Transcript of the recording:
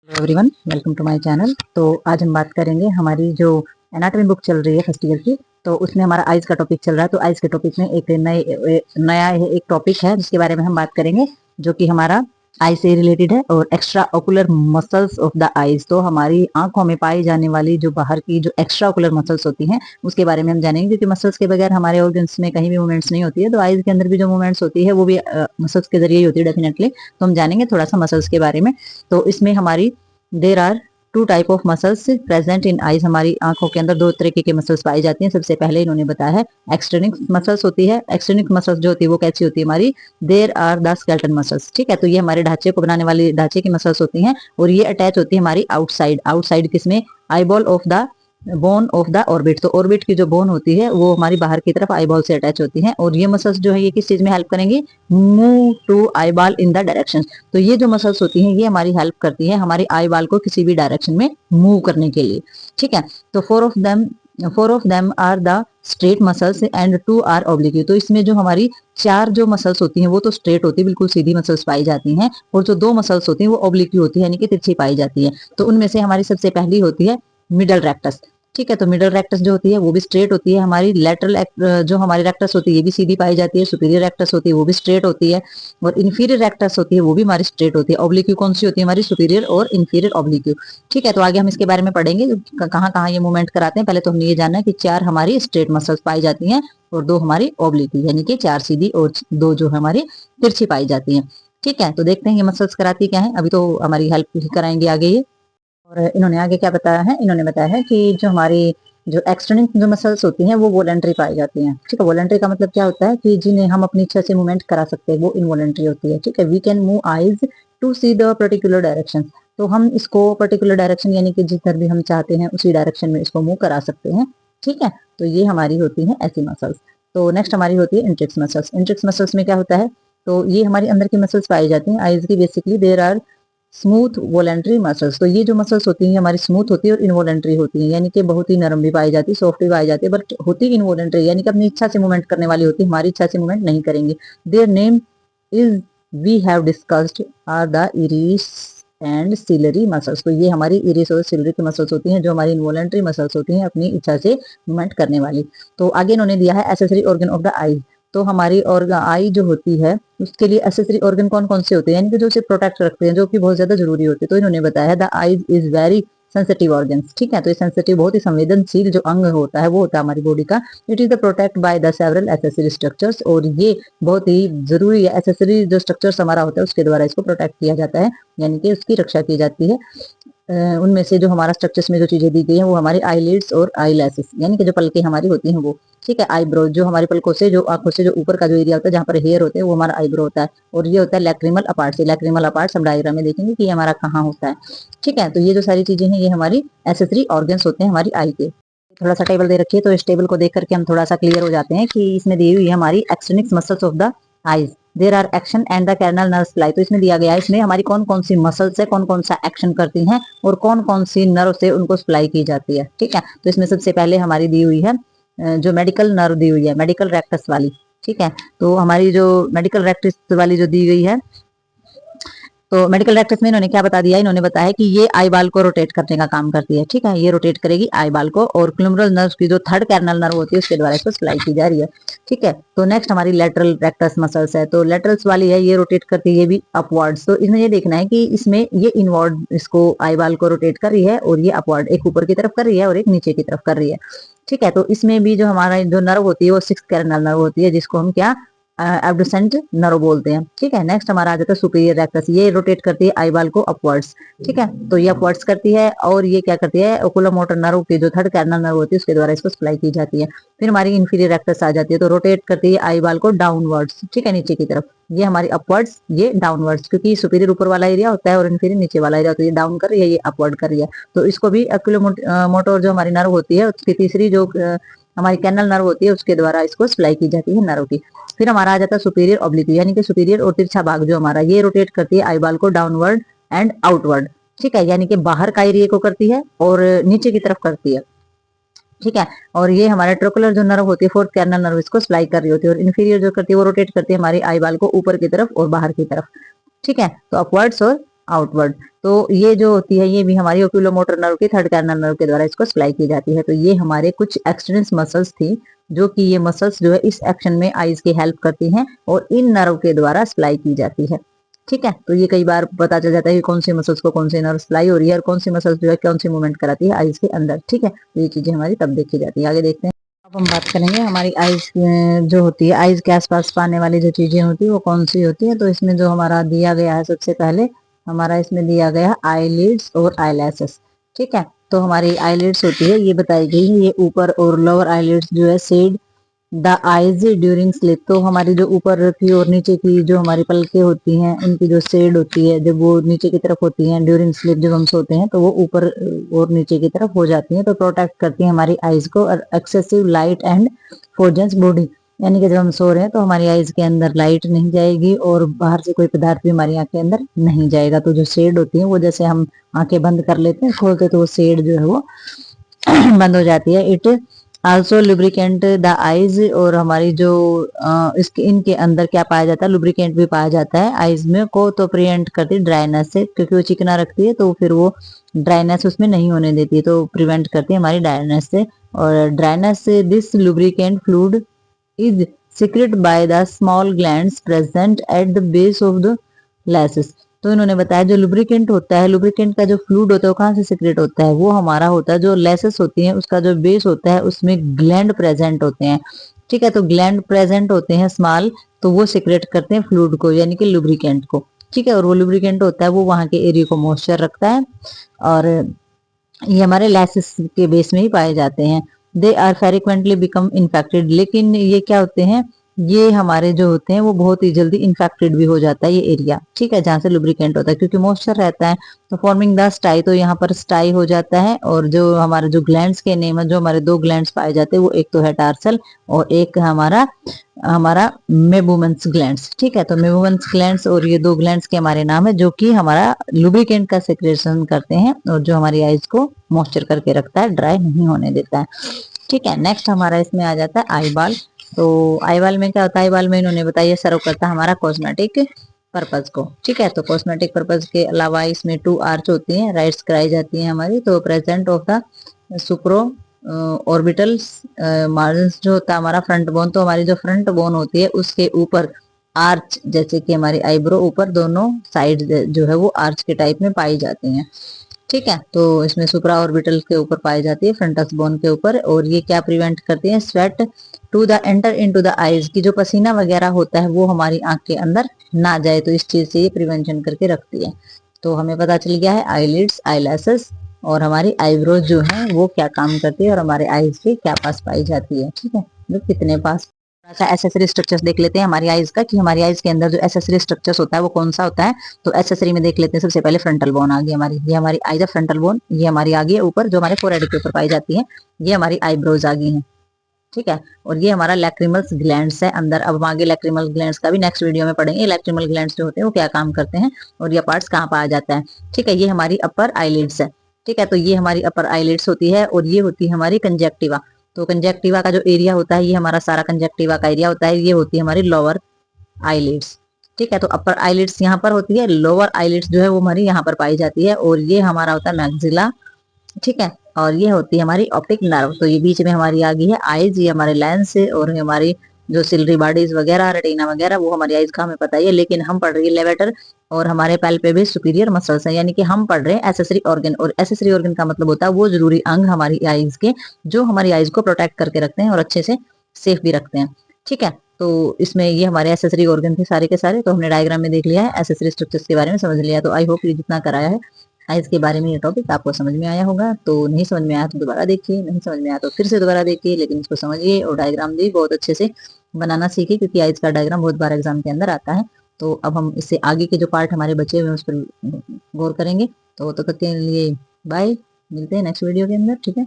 Everyone, welcome to my channel. तो आज हम बात करेंगे हमारी जो एनाटॉमी बुक चल रही है फर्स्ट ईयर की। तो उसमें हमारा आइज का टॉपिक चल रहा है। तो आइज के टॉपिक में एक नया एक टॉपिक है जिसके बारे में हम बात करेंगे, जो कि हमारा आई से रिलेटेड है और extra ocular muscles of the eyes. तो हमारी आंखों में पाई जाने वाली जो बाहर की जो एक्स्ट्रा ओकुलर मसल्स होती हैं उसके बारे में हम जानेंगे, क्योंकि मसल्स के बगैर हमारे ऑर्गन्स में कहीं भी मूवमेंट्स नहीं होती है। तो आईज के अंदर भी जो मूवमेंट्स होती है वो भी मसल्स के जरिए ही होती है डेफिनेटली। तो हम जानेंगे थोड़ा सा मसल्स के बारे में। तो इसमें हमारी there are two type of muscles present in eyes. हमारी आंखों के अंदर दो तरीके के मसल्स पाई जाती हैं। सबसे पहले इन्होंने बताया है एक्सटेनिक मसल्स होती है। एक्सटेनिक मसल्स जो होती है वो कैसी होती है हमारी, there are the skeleton muscles. ठीक है, तो ये हमारे ढांचे को बनाने वाली ढांचे की मसल्स होती हैं और ये अटैच होती है हमारी आउटसाइड। आउटसाइड किसमें, eyeball of the bone of the orbit. तो ऑर्बिट की जो बोन होती है वो हमारी बाहर की तरफ आईबॉल से अटैच होती है। और ये मसल्स जो है ये किस चीज में हेल्प करेंगी, move to eyeball in the direction. तो ये जो मसल्स होती हैं ये हमारी हेल्प करती है हमारी आईबॉल को किसी भी डायरेक्शन में मूव करने के लिए। ठीक है, तो four of them are the straight muscles and two are oblique. तो इसमें जो हमारी चार जो मसल्स होती हैं वो तो स्ट्रेट होती है, बिल्कुल सीधी मसल्स पाई जाती हैं, और जो दो मसल्स होती हैं वो ऑब्लिक होती है, यानी कि तिरछी पाई जाती है। तो उनमें से हमारी सबसे पहली होती है मिडल रेक्टस। ठीक है, तो मिडल रेक्टस जो होती है वो भी स्ट्रेट होती है। हमारी लेटरल जो हमारी रेक्टस होती है ये भी सीधी पाई जाती है। सुपीरियर रेक्टस होती है वो भी स्ट्रेट होती है, और इंफीरियर रेक्टस होती है वो भी हमारी स्ट्रेट होती है। ऑब्लिक्यू कौन सी होती है हमारी, सुपीरियर और इंफीरियर ऑब्लिक्यू। ठीक है, तो आगे हम इसके बारे में पढ़ेंगे कहाँ कहाँ ये मूवमेंट कराते हैं। पहले तो हमने ये जानना है कि चार हमारी स्ट्रेट मसल्स पाई जाती हैं और दो हमारी ऑब्लिक्यू, यानी कि चार सीधी और दो जो हमारी तिरछी पाई जाती है। ठीक है, तो देखते हैं ये मसल्स कराती क्या है। अभी तो हमारी हेल्प ही कराएंगे आगे ये। और इन्होंने आगे क्या बताया है, इन्होंने बताया है कि जो हमारी जो एक्सटर्नल जो मसल्स होती हैं वो वॉलंटरी पाई जाती हैं। ठीक है, वॉलंटरी का मतलब क्या होता है कि जिन्हें हम अपनी इच्छा से मूवमेंट करा सकते हैं वो इनवॉलंटरी होती है। ठीक है, we can move eyes to see the particular direction. तो हम इसको पर्टिकुलर डायरेक्शन यानी कि जिधर भी हम चाहते हैं उसी डायरेक्शन में इसको मूव करा सकते हैं। ठीक है, तो ये हमारी होती है ऐसी मसल्स। तो नेक्स्ट हमारी होती है इंट्रिक्स मसल्स। इंट्रिक्स मसल्स में क्या होता है, तो ये हमारी अंदर की मसल्स पाई जाती हैं आईज की। Basically there are smooth voluntary muscles. तो ये जो मसल्स होती हैं हमारी स्मूथ होती है और इनवॉलेंट्री होती है, यानी कि बहुत ही नरम भी पाई जाती है, सॉफ्ट भी पाई जाती है, बट होती इनवॉलेंट्री, यानी कि अपनी इच्छा से मूवमेंट करने वाली होती है, हमारी इच्छा से मूवमेंट नहीं करेंगे। Their name is we have discussed are the iris and ciliary muscles. तो ये हमारी इरिस और सिलरी की मसल्स होती हैं जो हमारी इनवॉलेंट्री मसल्स होती हैं अपनी इच्छा से मूवमेंट करने वाली। तो आगे इन्होंने दिया है एसेसरी ऑर्गन ऑफ द आई। तो हमारी और आई जो होती है उसके लिए एसेसरी ऑर्गन कौन कौन से होते हैं, यानी कि जो उसे प्रोटेक्ट रखते हैं, जो कि बहुत ज्यादा जरूरी होते हैं। तो इन्होंने बताया the eyes is very sensitive organs. ठीक है, तो ये सेंसिटिव बहुत ही संवेदनशील जो अंग होता है वो होता है हमारी बॉडी का। It is the protect by the several accessory structures. और ये बहुत ही जरूरी है, एसेसरी जो स्ट्रक्चर्स हमारा होता है उसके द्वारा इसको प्रोटेक्ट किया जाता है, यानी कि उसकी रक्षा की जाती है। उनमें से जो हमारा स्ट्रक्चर्स में जो चीजें दी गई हैं वो हमारी आईलिड्स और आईलैशेस, यानी कि जो पलकें हमारी होती हैं वो। ठीक है, आईब्रो जो हमारी पलकों से जो आंखों से जो ऊपर का जो एरिया होता है जहाँ पर हेयर होते हैं वो हमारा आईब्रो होता है। और ये होता है लैक्रिमल अपार्ट से। लैक्रिमल अपार्ट हम डायग्राम में देखेंगे कि ये हमारा कहाँ होता है। ठीक है, तो ये जो सारी चीजें हैं ये हमारी एसेसरी ऑर्गन्स होते हैं हमारी आई के। थोड़ा सा टेबल दे रखी है, तो इस टेबल को देख करके हम थोड़ा सा क्लियर हो जाते हैं कि इसमें दी हुई है हमारी extrinsic muscles of the eyes. There are action and the cranial nerve supply. तो इसमें दिया गया है इसमें हमारी कौन कौन सी मसल्स है, कौन कौन सा एक्शन करती हैं और कौन कौन सी नर्व से उनको सप्लाई की जाती है। ठीक है, तो इसमें सबसे पहले हमारी दी हुई है जो मेडिकल नर्व दी हुई है, मेडिकल रेक्टस वाली। ठीक है, तो हमारी जो मेडिकल रेक्टस वाली जो दी गई है, तो मेडिकल रेक्टस में इन्होंने क्या बता दिया, इन्होंने बताया कि ये आई बाल को रोटेट करने का काम करती है। ठीक है, ये रोटेट करेगी आई बाल को, और क्लुमरल नर्व की जो थर्ड कैरनल नर्व होती है उसके द्वारा इसको सप्लाई की जा रही है। ठीक है, तो नेक्स्ट हमारी लेटरल रेक्टस मसल्स है। तो लेटरल्स वाली है, ये रोटेट करती है, ये भी अपवर्ड्स। तो इसमें ये देखना है कि इसमें ये इनवर्ड इसको आई बाल को रोटेट कर रही है, और ये अपवर्ड एक ऊपर की तरफ कर रही है और एक नीचे की तरफ कर रही है। ठीक है, तो इसमें भी जो हमारा जो नर्व होती है वो सिक्स कैरनल नर्व होती है, जिसको हम क्या एब्डसेंट नर्व बोलते हैं। ठीक है, नेक्स्ट हमारा आ जाता है सुपीरियर रेक्टस। ये रोटेट करती है आईबाल को अपवर्ड्स। ठीक है, तो ये अपवर्ड्स करती है, और ये क्या करती है ओकुलोमोटर नर्व की जो थर्ड कैरनल नर्व होती है उसके द्वारा इसको सप्लाई की जाती है। फिर हमारी इंफीरियर रेक्टस आ जाती है, तो रोटेट करती है आईबाल को डाउनवर्ड्स। ठीक है, नीचे की तरफ। ये हमारी अपवर्ड्स, ये डाउनवर्ड्स, क्योंकि सुपीरियर ऊपर वाला एरिया होता है और इंफीरियर नीचे वाला एरिया होता है। ये डाउन कर रही है, ये अपवर्ड कर रही है। तो इसको भी ओकुलोमोटर जो हमारी नर्व होती है उसकी तीसरी जो हमारी कैनल नर्व होती है उसके द्वारा इसको सप्लाई की जाती है नर्व की। फिर हमारा आ जाता है सुपीरियर ऑब्लिक, यानी कि सुपीरियर और तिरछा भाग जो हमारा, ये रोटेट करती है आईबाल को डाउनवर्ड एंड आउटवर्ड। ठीक है, यानी कि बाहर का एरिया को करती है और नीचे की तरफ करती है। ठीक है, और ये हमारे ट्रोकुलर जो नर्व होती है फोर्थ कैरनल नर्व इसको सप्लाई कर रही होती है, और इन्फीरियर जो करती है वो रोटेट करती है हमारी आईबाल को ऊपर की तरफ और बाहर की तरफ। ठीक है, तो अपवर्ड्स और आउटवर्ड। तो ये जो होती है ये भी हमारी ओक्यूलोमोटर नर्व की थर्ड कार्नल नर्व के द्वारा इसको सप्लाई की जाती है। तो ये हमारे कुछ एक्सटेंस मसल्स थी जो कि ये मसल्स जो है इस एक्शन में आईज की हेल्प करती हैं और इन नर्व के द्वारा सप्लाई की जाती है। ठीक है, तो ये कई बार पता चल जाता है कि कौन सी मसल्स को कौन सी नर्व सप्लाई हो रही है और कौन सी मसल्स जो है कौन सी मूवमेंट कराती है आईज के अंदर। ठीक है, तो ये चीजें हमारी तब देखी जाती है। आगे देखते हैं। अब हम बात करेंगे हमारी आईज जो होती है, आईज के आसपास पाने वाली जो चीजें होती है वो कौन सी होती है। तो इसमें जो हमारा दिया गया है, सबसे पहले हमारा इसमें दिया गया है आईलिड्स और आईलैशेस। ठीक है, तो हमारी आईलिड्स होती है ये बताई गई है, ये ऊपर और लोअर आईलिड्स जो है shade the eyes during sleep. तो हमारी जो ऊपर की और नीचे की जो हमारी पलकें होती हैं उनकी जो शेड होती है जब वो नीचे की तरफ होती हैं ड्यूरिंग स्लीप, जब हम सोते हैं तो वो ऊपर और नीचे की तरफ हो जाती हैं, तो प्रोटेक्ट करती हैं हमारी आईज को और एक्सेसिव लाइट एंड फोजन्स बॉडी। यानी कि जब हम सो रहे हैं तो हमारी आईज के अंदर लाइट नहीं जाएगी और बाहर से कोई पदार्थ भी हमारी आंख के अंदर नहीं जाएगा। तो जो शेड होती है वो जैसे हम आंखें बंद कर लेते हैं खोलते तो वो शेड जो है वो बंद हो जाती है। It also lubricant the eyes. और हमारी जो इसके इनके अंदर क्या पाया जाता है, लुब्रिकेंट भी पाया जाता है आईज में को, तो प्रिवेंट करती है ड्राइनेस से, क्योंकि वो चिकना रखती है तो फिर वो ड्राइनेस उसमें नहीं होने देती है, तो प्रिवेंट करती है हमारी ड्राइनेस से। और ड्राइनेस से this lubricant fluid is secrete by the small glands present at the base of the lashes. तो इन्होंने बताया जो लुब्रिकेंट होता है, लुब्रिकेंट का जो फ्लूइड होता है वो कहाँ से सिक्रेट होता है, वो हमारा होता है जो लेसेस होती हैं उसका जो बेस होता है उसमें ग्लैंड प्रेजेंट होते हैं। ठीक है, तो ग्लैंड प्रेजेंट होते हैं स्मॉल, तो वो सिक्रेट करते हैं फ्लूइड को यानी कि लुब्रिकेंट को। ठीक है, और वो लुब्रिकेंट होता है वो वहां के एरिया को मॉइस्चर रखता है और ये हमारे लेसेस के बेस में ही पाए जाते हैं। They are frequently become infected. लेकिन ये क्या होते हैं, ये हमारे जो होते हैं वो बहुत ही जल्दी इन्फेक्टेड भी हो जाता है ये एरिया। ठीक है, जहाँ से लुब्रिकेंट होता है क्योंकि मॉइस्चर रहता है, तो फॉर्मिंग द स्टाई, तो यहाँ पर स्टाई हो जाता है। और जो हमारे जो ग्लैंड्स के नेम है, जो हमारे दो ग्लैंड्स पाए जाते हैं वो एक तो है टार्सल और एक हमारा हमारा मेबुमेंस ग्लैंड्स। ठीक है, तो मेबुमेंस ग्लैंड्स और ये दो ग्लैंड्स के हमारे नाम है जो कि हमारा लुब्रिकेंट का सेक्रेशन करते हैं और जो हमारी आईज को मॉइस्चर करके रखता है, ड्राई नहीं होने देता है। ठीक है, नेक्स्ट हमारा इसमें आ जाता है आई बाल। तो आई बाल में क्या होता है, आई बाल में इन्होंने बताया सर्व करता है हमारा कॉस्मेटिक पर्पज को। ठीक है, तो कॉस्मेटिक पर्पज के अलावा इसमें 2 आर्च होती हैं, राइट्स कराई जाती हैं हमारी। तो present of the Supro orbitals margin जो होता है हमारा फ्रंट बोन, तो हमारी जो फ्रंट बोन होती है उसके ऊपर आर्च, जैसे कि हमारी आईब्रो ऊपर दोनों साइड जो है वो आर्च के टाइप में पाई जाती हैं। ठीक है, तो इसमें सुप्रा ऑर्बिटल के ऊपर पाई जाती है फ्रंटस बोन के ऊपर। और ये क्या प्रिवेंट करती है, sweat to the enter into the eyes, की जो पसीना वगैरह होता है वो हमारी आंख के अंदर ना जाए, तो इस चीज से ये प्रिवेंशन करके रखती है। तो हमें पता चल गया है आईलिड्स, आईलैशेस और हमारी आईब्रोज जो है वो क्या काम करती है और हमारे आईज के क्या पास पाई जाती है। ठीक है, जो कितने पास। ऐसा एसेसरी स्ट्रक्चर्स देख लेते हैं हमारी आईज का, कि हमारी आईज के अंदर जो एसेसरी स्ट्रक्चर्स होता है वो कौन सा होता है। तो एसेसरी में देख लेते हैं, सबसे पहले फ्रंटल बोन आ गई हमारी, ये हमारी आईज फ्रंटल बोन, ये हमारी आ गई है ऊपर जो हमारे फोरहेड के ऊपर पाई जाती है। ये हमारी आईब्रोज आ गई है। ठीक है, और ये हमारा लैक्रिमल्स ग्लैंड्स है अंदर। अब हम आगे लैक्रिमल ग्लैंड्स का भी नेक्स्ट वीडियो में पढ़ेंगे, लैक्रिमल ग्लैंड्स जो होते हैं वो क्या काम करते हैं और ये पार्ट्स कहाँ पाया जाता है। ठीक है, ये हमारी अपर आईलिड्स है। ठीक है, तो ये हमारी अपर आईलिड्स होती है और ये होती है हमारी कंजेक्टिवा। तो कंजेक्टिवा का जो एरिया होता है ये हमारा सारा कंजेक्टिवा का एरिया होता है, ये होती है हमारी लोअर आईलिड्स। ठीक है, तो अपर आईलिड्स यहाँ पर होती है, लोअर आईलिड्स जो है वो हमारी यहाँ पर पाई जाती है और ये हमारा होता है मैक्सिला। ठीक है, और ये होती है हमारी ऑप्टिक नर्व। तो ये बीच में हमारी आ गई है आईज, ये हमारे लेंस है और हमारी जो सिलरी बॉडीज वगैरह रेटिना वगैरह वो हमारी आईज का हमें पता ही है, लेकिन हम पढ़ रही है लेवेटर और हमारे पैल्पेब्रल सुपीरियर मसल्स है, यानी कि हम पढ़ रहे हैं एसेसरी ऑर्गन। और एसेसरी ऑर्गन का मतलब होता है वो जरूरी अंग हमारी आईज के जो हमारी आईज को प्रोटेक्ट करके रखते हैं और अच्छे से सेफ भी रखते हैं। ठीक है, तो इसमें ये हमारे एसेसरी ऑर्गन थे सारे के सारे। तो हमने डायग्राम में देख लिया है, एसेसरी स्ट्रक्चर्स के बारे में समझ लिया। तो आई होप ये जितना कराया है आइज के बारे में ये टॉपिक आपको समझ में आया होगा। तो नहीं समझ में आया तो दोबारा देखिए, नहीं समझ में आया तो फिर से दोबारा देखिए, लेकिन इसको समझिए और डायग्राम भी बहुत अच्छे से बनाना सीखिए, क्योंकि आइज का डायग्राम बहुत बार एग्जाम के अंदर आता है। तो अब हम इससे आगे के जो पार्ट हमारे बचे हुए हैं उस पर गौर करेंगे। तो तब तक के लिए बाय, मिलते हैं नेक्स्ट वीडियो के अंदर। ठीक है।